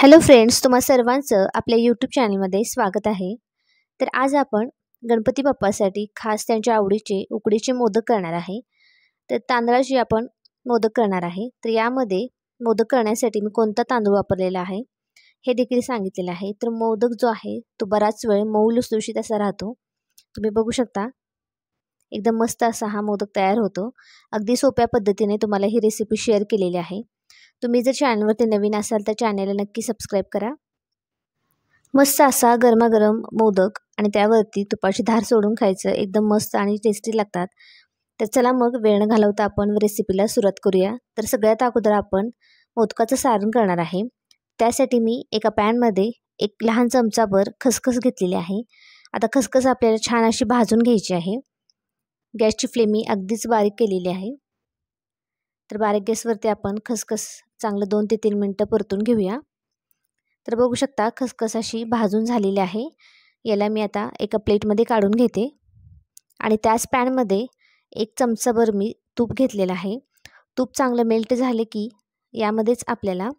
Hello friends, तुम्हा सर्वांचं आपल्या यूट्यूब चॅनलमध्ये स्वागत आहे। तर आज आपण गणपती बाप्पासाठी खास त्यांच्या आवडीचे उकडीचे मोदक करणार आहे। तर तांदळाचे आपण मोदक करणार आहे। तर यामध्ये मोदक करण्यासाठी मी कोणता तांदूळ वापरलेला आहे हे देखील सांगितलेलं आहे। तर मोदक जो आहे तो बराच वेळ मऊ लुसलुशीत असा राहतो। तुम्ही बघू शकता एकदम मस्त असा हा मोदक तयार होतो। अगदी सोप्या पद्धतीने तुम्हाला ही रेसिपी शेअर केलेली आहे। तुम्ही जर चॅनलवरती नवीन असाल तर चॅनलला नक्की सबस्क्राइब करा। मस्त असा गरमागरम मोदक आणि त्यावरती तुपाची धार सोडून खायचं एकदम मस्त आणि टेस्टी लागतात। तर चला मग वेळ न घालवता आपण रेसिपीला सुरुवात करूया। तर सगळ्यात अगोदर आपण मोदकाचं सारण करणार आहे। त्यासाठी मी एका पॅनमध्ये एक लहान चमचाभर खसखस घेतलेली आहे। आता खसखस आपल्याला छान अशी भाजून घ्यायची आहे। गॅसची फ्लेम मी अगदीच बारीक केलेली आहे। तर बारीक गॅसवरती आपण खसखस चांगलं 2 ते 3 मिनिटं परतून घेऊया। तर बघू शकता खसखस अशी भाजून झालेली आहे। याला मी आता एका प्लेटमध्ये काढून घेते आणि त्याच पॅनमध्ये 1 चमचाभर मी तूप घेतलेलं आहे। तूप चांगलं मेल्ट झाले की यामध्येच आपल्याला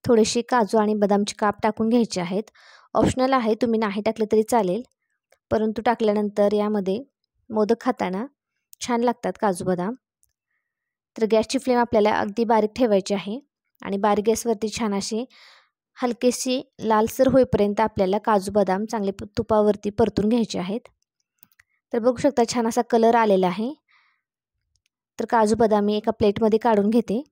थोडेसे काजू आणि बदामचे काप टाकून घ्यायचे आहेत। ऑप्शनल आहे, तुम्ही नाही टाकले तरी चालेल, परंतु टाकल्यानंतर यामध्ये मोदक खाताना छान लागतात काजू बदाम। तर गॅसची फ्लेम आपल्याला अगदी बारीक ठेवायची आहे आणि बारीक गॅसवरती छान असे हलकेसे लालसर होईपर्यंत आपल्याला काजू बदाम चांगले तुपावरती परतून घ्यायचे आहेत। तर बघू शकता छान असा कलर आलेला आहे। तर काजू बदाम मी एका प्लेटमध्ये काढून घेते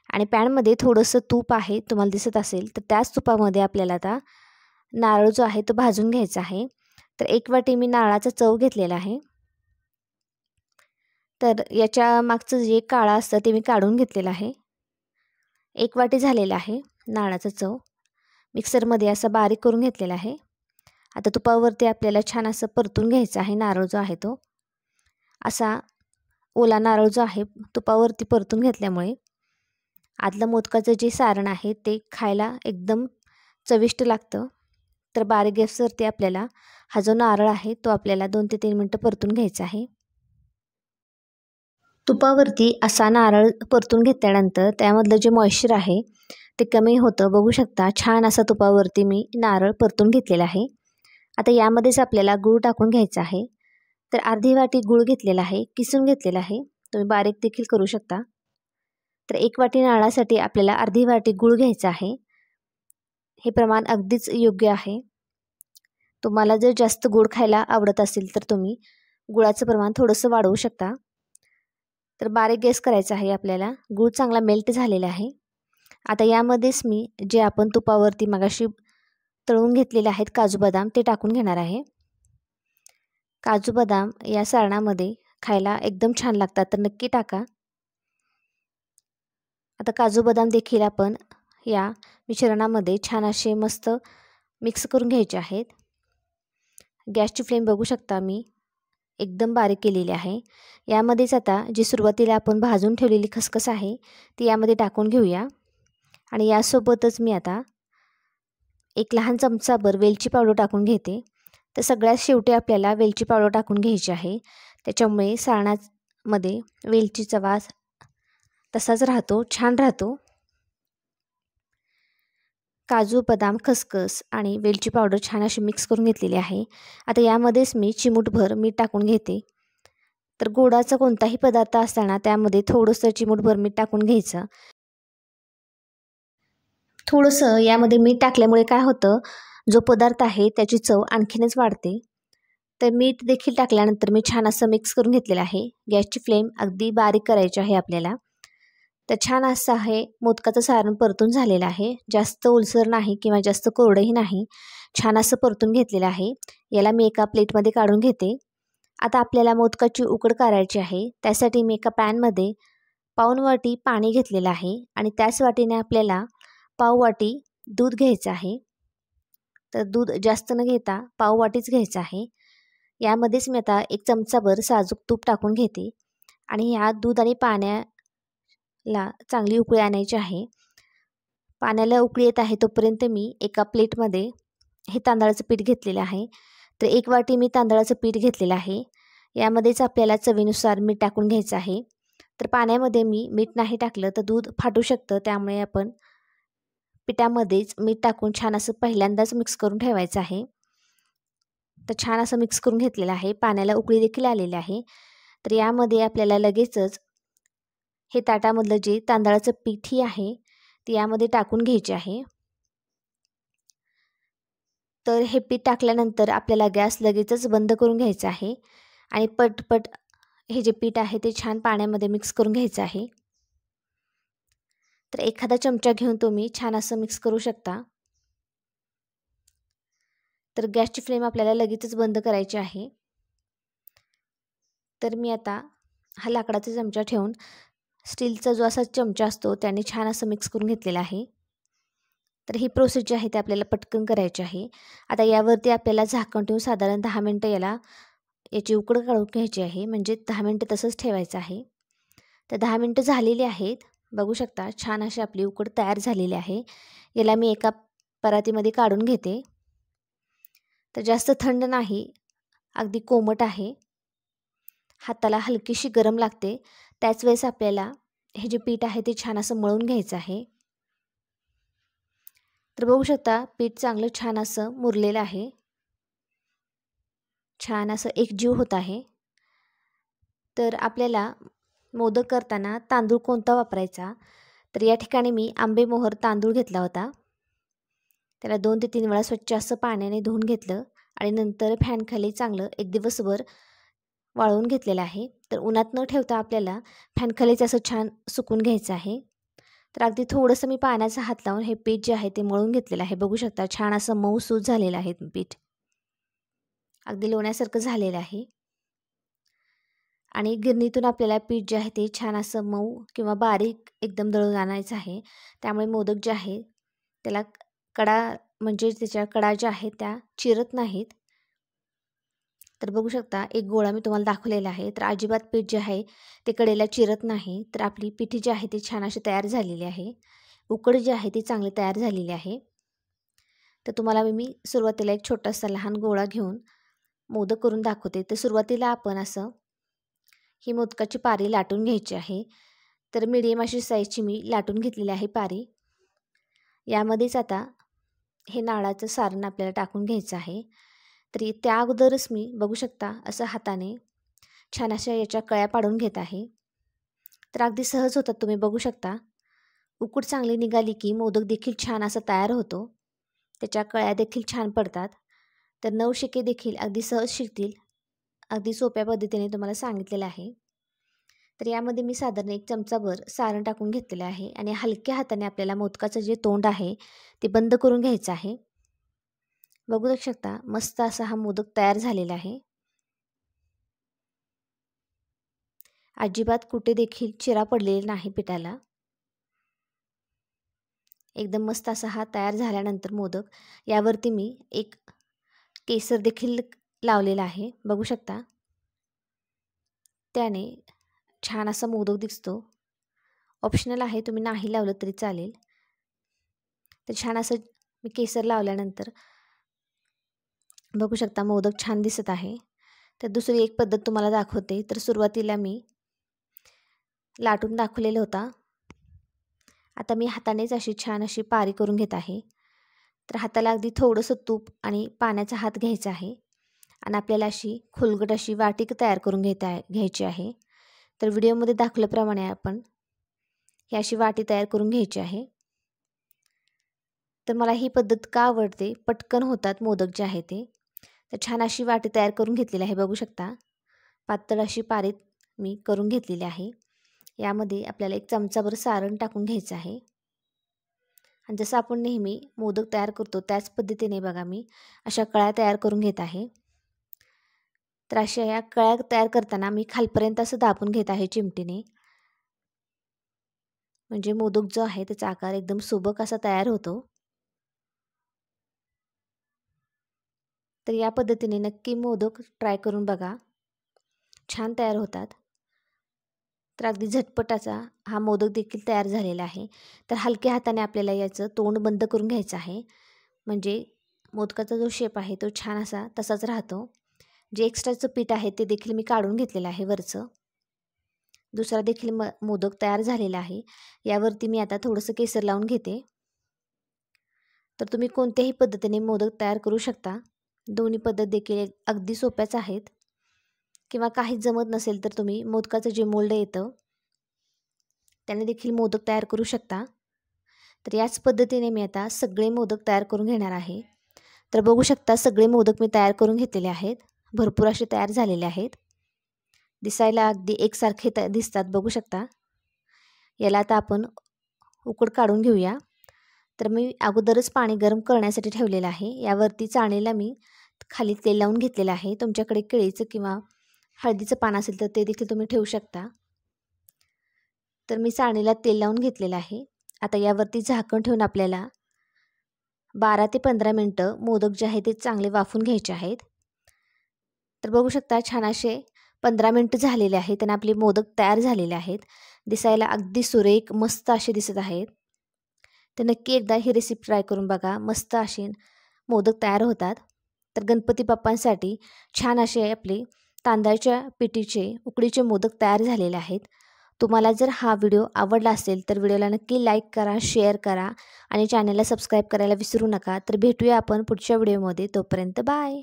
आणि पॅनमध्ये थोडंसं तूप आहे, तुम्हाला दिसत असेल तर त्याच तुपामध्ये आपल्याला आता नारळ जो आहे तो भाजून घ्यायचा आहे। तर 1 वाटी मी नारळाचा चव घेतलेला आहे। तर याच्या मागचं जे काळं असतं ते मी काढून घेतलेलं आहे। 1 वाटी झालेला आहे नारळाचा चव मिक्सरमध्ये असा बारीक करून घेतलेला आहे। आता तुपावरती आपल्याला छान असं परतून घ्यायचं आहे। नारळ जो आहे तो असा ओला नारळ जो आहे तुपावरती परतून घेतल्यामुळे आतलं मोदकाचं जे सारण आहे ते खायला एकदम चविष्ट लागतं। तर बारीक गॅसवरती आपल्याला हा जो नारळ आहे तो आपल्याला 2 ते 3 मिनिटं परतून घ्यायचा आहे। तुपावरती असा नारळ परतून घेतल्यानंतर त्यामधलं जे मॉइश्चर आहे ते कमी होतं। बघू शकता छान असा तुपावरती मी नारळ परतून घेतलेला आहे। आता यामध्येच आपल्याला गूळ टाकून घ्यायचा आहे। तर अर्धी वाटी गूळ घेतलेला आहे, किसून घेतलेला आहे, तुम्ही बारीक देखील करू शकता। तर 1 वाटी नारळासाठी आपल्याला अर्धी वाटी गूळ घ्यायचा आहे। हे प्रमाण अगदीच योग्य आहे। तुम्हाला जर जास्त गूळ खायला आवडत असेल तर तुम्ही गुळाचं प्रमाण थोडंसं वाढवू शकता। तर बारीक गॅस करायचा आहे आपल्याला। गूळ चांगला मेल्ट झालेला आहे। आता यामध्येच मी जे आपण तुपावरती मगाशी तळून घेतलेले आहेत काजू बदाम ते टाकून घेणार आहे। काजू बदाम या सारणामध्ये खायला एकदम छान लागतात, तर नक्की टाका। आता काजू बदाम देखील आपण या मिश्रणामध्ये छान असे मस्त मिक्स करून घ्यायचे आहेत। गॅसची फ्लेम बघू शकता मी एकदम बारीक केलेली आहे। यामध्येच आता जी सुरुवातीला आपण भाजून ठेवलेली खसखस आहे ती यामध्ये टाकून घेऊया आणि यासोबतच मी आता 1 लहान चमचाभर वेलची पावडर टाकून घेते। तर सगळ्यात शेवटी आपल्याला वेलची पावडर टाकून घ्यायची आहे, त्याच्यामुळे सारणामध्ये वेलचीचा वास तसाच राहतो, छान राहतो। काजू बदाम खसखस आणि वेलची पावडर छान अशी मिक्स करून घेतलेली आहे। आता यामध्येच मी चिमूटभर मीठ टाकून घेते। तर गोडाचा कोणताही पदार्थ असताना त्यामध्ये थोडंसं चिमूटभर मीठ टाकून घ्यायचं। थोडंसं यामध्ये मीठ टाकल्यामुळे काय होतं, जो पदार्थ आहे त्याची चव आणखीनच वाढते। तर मीठ देखील टाकल्यानंतर मी छान असं मिक्स करून घेतलेलं आहे। गॅसची फ्लेम अगदी बारीक करायची आहे आपल्याला। तर छान असं आहे मोदकाचं सारण परतून झालेलं आहे। जास्त ओलसर नाही किंवा जास्त कोरडंही नाही, छान असं परतून घेतलेलं आहे। याला मी एका प्लेटमध्ये काढून घेते। आता आपल्याला मोदकाची उकड काढायची आहे। त्यासाठी मी एका पॅनमध्ये पाऊण वाटी पाणी घेतलेलं आहे आणि त्याच वाटीने आपल्याला पाव वाटी दूध घ्यायचं आहे। तर दूध जास्त न घेता पाव वाटीच घ्यायचं आहे। यामध्येच मी आता 1 चमचाभर साजूक तूप टाकून घेते आणि ह्या दूध आणि पाण्याला चांगली उकळी आणायची आहे। पाण्याला उकळी येत आहे तोपर्यंत मी एका प्लेटमध्ये हे तांदळाचं पीठ घेतलेलं आहे। तर 1 वाटी मी तांदळाचं पीठ घेतलेलं आहे। यामध्येच आपल्याला चवीनुसार मीठ टाकून घ्यायचं आहे। तर पाण्यामध्ये मी मीठ नाही टाकलं तर दूध फाटू शकतं, त्यामुळे आपण पिठामध्येच मीठ टाकून छान असं पहिल्यांदाच मिक्स करून ठेवायचं आहे. तर छान असं मिक्स करून घेतलेलं आहे. पाण्याला उकळी देखील आलेली आहे. तर यामध्ये आपल्याला लगेचच हे ताटामधलं जे तांदळाचं पीठही आहे ते यामध्ये टाकून घ्यायचे आहे. तर हे पीठ टाकल्यानंतर आपल्याला गॅस लगेचच बंद करून घ्यायचा आहे आणि पटपट हे जे पीठ आहे ते छान पाण्यामध्ये मिक्स करून घ्यायचं आहे. तर एखादा चमचा घेऊन तुम्ही छान असं मिक्स करू शकता. तर गॅसची फ्लेम आपल्याला लगेचच बंद करायची आहे. तर मी आता हा लाकडाचा चमचा ठेवून स्टीलचा जो असा चमचा असतो त्याने छान असं मिक्स करून घेतलेला आहे. तर ही प्रोसेस जी आहे ती आपल्याला पटकन करायची आहे. आता यावरती आपल्याला झाकण ठेवून साधारण 10 मिनटं याची उकड काढून घ्यायची आहे. म्हणजे 10 मिनटं तसंच ठेवायचं आहे. तर 10 मिनटं झालेली आहेत. बघू शकता छान अशी आपली उकड तयार झालेली आहे. याला मी एका परातीमध्ये काढून घेते. तर जास्त थंड नाही, अगदी कोमट आहे. हाताला हलकीशी गरम लागते. त्याच वेळेस आपल्याला हे जे पीठ आहे ते छान असं मळून घ्यायचं आहे. तर बघू शकता पीठ चांगलं छान असं मुरलेलं आहे. छान असं एकजीव होत आहे. तर आपल्याला मोदक करताना तांदूळ कोणता वापरायचा, तर या ठिकाणी मी आंबेमोहोर तांदूळ घेतला होता. त्याला 2 ते 3 वेळा स्वच्छ असं पाण्याने धुवून घेतलं आणि नंतर फॅनखाली चांगलं एक दिवसभर वाळवून घेतलेलं आहे. तर उन्हात न ठेवता आपल्याला फॅनखालीच असं छान सुकून घ्यायचं आहे. तर अगदी थोडंसं मी पाण्याचा हात लावून हे पीठ जे आहे ते मळून घेतलेलं आहे. बघू शकता छान असं मऊसूत झालेलं आहे पीठ. अगदी लोण्यासारखं झालेलं आहे. आणि गिरणीतून आपल्याला पीठ जे आहे ते छान असं मऊ किंवा बारीक एकदम दळून आणायचं आहे. त्यामुळे मोदक जे आहे त्याला कडा म्हणजे त्याच्या कडा ज्या आहेत त्या चिरत नाहीत. तर बघू शकता एक गोळा मी तुम्हाला दाखवलेला आहे. तर अजिबात पीठ जे आहे ते कडेला चिरत नाही. तर आपली पिठी जी आहे ती छान अशी तयार झालेली आहे. उकड जी आहे ती चांगली तयार झालेली आहे. तर तुम्हाला मी सुरुवातीला एक छोटासा लहान गोळा घेऊन मोदक करून दाखवते. तर सुरुवातीला आपण असं ही मोदकाची पारी लाटून घ्यायची आहे. तर मीडियम अशी साईजची मी लाटून घेतलेली आहे पारी. यामध्येच आता हे नारळाचं सारण आपल्याला टाकून घ्यायचं आहे. तरी त्या अगोदरच मी बघू शकता असं हाताने छान अशा याच्या कळ्या पाडून घेत आहे. तर अगदी सहज होतात, तुम्ही बघू शकता. उकड चांगली निघाली की मोदक देखील छान असा तयार होतो. त्याच्या कळ्या देखील छान पडतात. तर नवशिके देखील अगदी सहज शिकतील. अगदी सोप्या पद्धतीने तुम्हाला सांगितलेलं आहे. तर यामध्ये मी साधारण 1 चमचाभर सारण टाकून घेतलेलं आहे आणि हलक्या हाताने आपल्याला मोदकाचं जे तोंड आहे ते बंद करून घ्यायचं आहे. बघू शकता मस्त असा हा मोदक तयार झालेला आहे. अजिबात कुठे देखील चिरा पडलेला नाही पिठाला. एकदम मस्त असा हा तयार झाल्यानंतर मोदक यावरती मी एक केसर देखील लावलेला आहे. बघू शकता त्याने छान असा मोदक दिसतो. ऑप्शनल आहे, तुम्ही नाही लावलं तरी चालेल. तर छान असं मी केसर लावल्यानंतर बघू शकता मोदक छान दिसत आहे. तर दुसरी एक पद्धत तुम्हाला दाखवते. तर सुरुवातीला मी लाटून दाखवलेला होता. आता मी हातानेच अशी छान अशी पारी करून घेत आहे. तर हाताला अगदी थोडंसं तूप आणि पाण्याचा हात घ्यायचा आहे आणि आपल्याला अशी खोलगट अशी वाटी तयार करून घ्यायची आहे. तर व्हिडिओमध्ये दाखवल्याप्रमाणे आपण ही अशी वाटी तयार करून घ्यायची आहे. तर मला ही पद्धत का आवडते, पटकन होतात मोदक जे आहे ते. तर छान अशी वाटी तयार करून घेतलेली आहे. बघू शकता पातळ अशी पारी मी करून घेतलेली आहे. यामध्ये आपल्याला 1 चमचाभर सारण टाकून घ्यायचं आहे आणि जसं आपण नेहमी मोदक तयार करतो त्याच पद्धतीने बघा मी अशा कळ्या तयार करून घेत आहे. तर अशा या कळ्या तयार करताना मी खालपर्यंत असं दाबून घेत आहे चिमटीने. म्हणजे मोदक जो आहे त्याचा आकार एकदम सुबक असा तयार होतो. तर या पद्धतीने नक्की मोदक ट्राय करून बघा, छान तयार होतात. तर अगदी झटपटाचा हा मोदक देखील तयार झालेला आहे. तर हलक्या हाताने आपल्याला याचं तोंड बंद करून घ्यायचं आहे. म्हणजे मोदकाचा जो शेप आहे तो छान असा तसाच राहतो. जे एक्स्ट्राचं पीठ आहे ते देखील मी काढून घेतलेलं आहे वरचं. दुसरा देखील मोदक तयार झालेला आहे. यावरती मी आता थोडंसं केसर लावून घेते. तर तुम्ही कोणत्याही पद्धतीने मोदक तयार करू शकता. दोन्ही पद्धत देखील अगदी सोप्याच आहेत. किंवा काहीच जमत नसेल तर तुम्ही मोदकाचं जे मोल्ड येतं त्याने देखील मोदक तयार करू शकता. तर याच पद्धतीने मी आता सगळे मोदक तयार करून घेणार आहे. तर बघू शकता सगळे मोदक मी तयार करून घेतलेले आहेत. भरपूर असे तयार झालेले आहेत. दिसायला अगदी एकसारखे दिसतात बघू शकता. याला आता आपण उकड काढून घेऊया. तर मी अगोदरच पाणी गरम करण्यासाठी ठेवलेलं आहे. यावरती चाळणीला मी खाली तेल लावून घेतलेलं आहे. तुमच्याकडे केळीचं किंवा हळदीचं पान असेल तर ते देखील तुम्ही ठेवू शकता. तर मी चाळणीला तेल लावून घेतलेलं आहे. आता यावरती झाकण ठेवून आपल्याला 12 ते 15 मिनटं मोदक जे आहे ते चांगले वाफून घ्यायचे आहेत. तर बघू शकता छान असे 15 मिनटं झालेले आहेत आणि आपले मोदक तयार झालेले आहेत. दिसायला अगदी सुरेख मस्त असे दिसत आहेत. तर नक्की एकदा ही रेसिपी ट्राय करून बघा. मस्त असे मोदक तयार होतात. तर गणपती बाप्पांसाठी छान असे आपले तांदळाच्या पिठीचे उकडीचे मोदक तयार झालेले आहेत. तुम्हाला जर हा व्हिडिओ आवडला असेल तर व्हिडिओला नक्की लाईक करा, शेअर करा आणि चॅनलला सबस्क्राईब करायला विसरू नका. तर भेटूया आपण पुढच्या व्हिडिओमध्ये. तोपर्यंत बाय.